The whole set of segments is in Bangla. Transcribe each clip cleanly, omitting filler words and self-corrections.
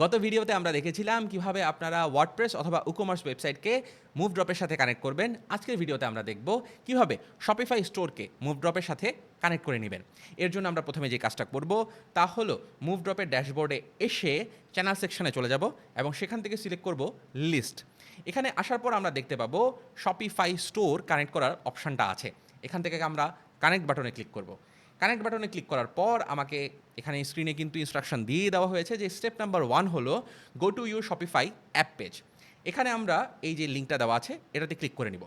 গত ভিডিওতে আমরা দেখেছিলাম কিভাবে আপনারা ওয়ার্ডপ্রেস অথবা উকমার্স ওয়েবসাইটকে মুভড্রপের সাথে কানেক্ট করবেন। আজকের ভিডিওতে আমরা দেখব কিভাবে শপিফাই স্টোরকে মুভড্রপের সাথে কানেক্ট করে নেবেন। এর জন্য আমরা প্রথমে যে কাজটা করব তা হলো মুভড্রপের ড্যাশবোর্ডে এসে চ্যানেল সেকশনে চলে যাব এবং সেখান থেকে সিলেক্ট করব লিস্ট। এখানে আসার পর আমরা দেখতে পাবো শপিফাই স্টোর কানেক্ট করার অপশানটা আছে। এখান থেকে আমরা কানেক্ট বাটনে ক্লিক করব। কানেক্ট বাটনে ক্লিক করার পর আমাকে এখানে স্ক্রিনে কিন্তু ইনস্ট্রাকশন দিয়ে দেওয়া হয়েছে যে স্টেপ নাম্বার 1 হলো go to your Shopify app page. এখানে আমরা এই যে লিঙ্কটা দেওয়া আছে এটাতে ক্লিক করে নিব।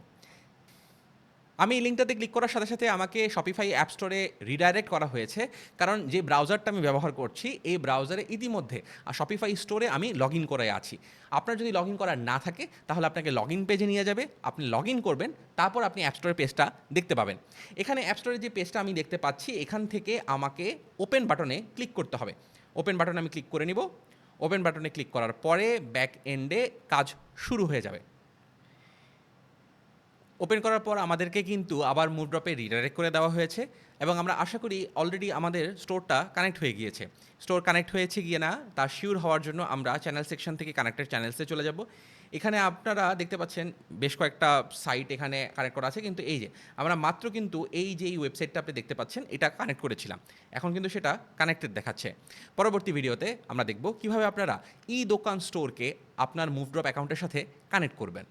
আমি এই লিঙ্কটাতে ক্লিক করার সাথে সাথে আমাকে শপিফাই অ্যাপ স্টোরে রিডাইরেক্ট করা হয়েছে, কারণ যে ব্রাউজারটা আমি ব্যবহার করছি এই ব্রাউজারে ইতিমধ্যে শপিফাই স্টোরে আমি লগ ইন করে আছি। আপনার যদি লগ ইন করা না থাকে তাহলে আপনাকে লগ ইন পেজে নিয়ে যাবে, আপনি লগ ইন করবেন, তারপর আপনি অ্যাপ স্টোরের পেজটা দেখতে পাবেন। এখানে অ্যাপ স্টোরের যে পেজটা আমি দেখতে পাচ্ছি এখান থেকে আমাকে ওপেন বাটনে ক্লিক করতে হবে। ওপেন বাটনে আমি ক্লিক করে নিব। ওপেন বাটনে ক্লিক করার পরে ব্যাক এন্ডে কাজ শুরু হয়ে যাবে। ওপেন করার পর আমাদেরকে কিন্তু আবার মুভড্রপে রিডাইরেক্ট করে দেওয়া হয়েছে এবং আমরা আশা করি অলরেডি আমাদের স্টোরটা কানেক্ট হয়ে গিয়েছে। স্টোর কানেক্ট হয়েছে গিয়ে না তা শিওর হওয়ার জন্য আমরা চ্যানেল সেকশন থেকে কানেক্টেড চ্যানেলসে চলে যাব। এখানে আপনারা দেখতে পাচ্ছেন বেশ কয়েকটা সাইট এখানে কানেক্ট করা আছে, কিন্তু এই যে আমরা মাত্র কিন্তু এই যে এই ওয়েবসাইটটা আপনি দেখতে পাচ্ছেন এটা কানেক্ট করেছিলাম, এখন কিন্তু সেটা কানেক্টেড দেখাচ্ছে। পরবর্তী ভিডিওতে আমরা দেখব কিভাবে আপনারা ই দোকান স্টোরকে আপনার মুভড্রপ অ্যাকাউন্টের সাথে কানেক্ট করবেন।